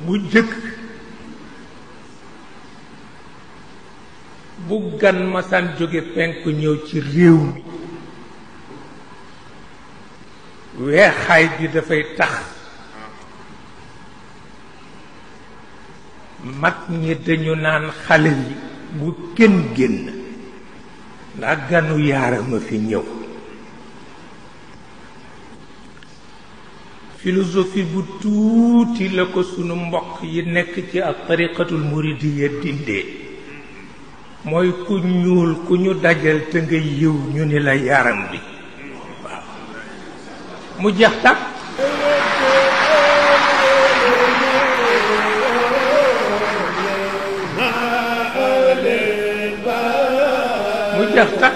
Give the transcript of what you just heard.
bu jëkk bu gan masaan jóge penku ñëw ci réew mi weexaay bi dafay tax mag ñi dañu naan xale yi bu kenn génn ndax ganu yaarama fi ñëw philosophie bu tuuti la ko sunu mbokk yi nekk ci ak tariqatul muridiya dindee mooy ku ñuul ku ñu dajal te nga yiw ñu ni la yaram bi waaw mu jeex tàkk mu jeex tàkk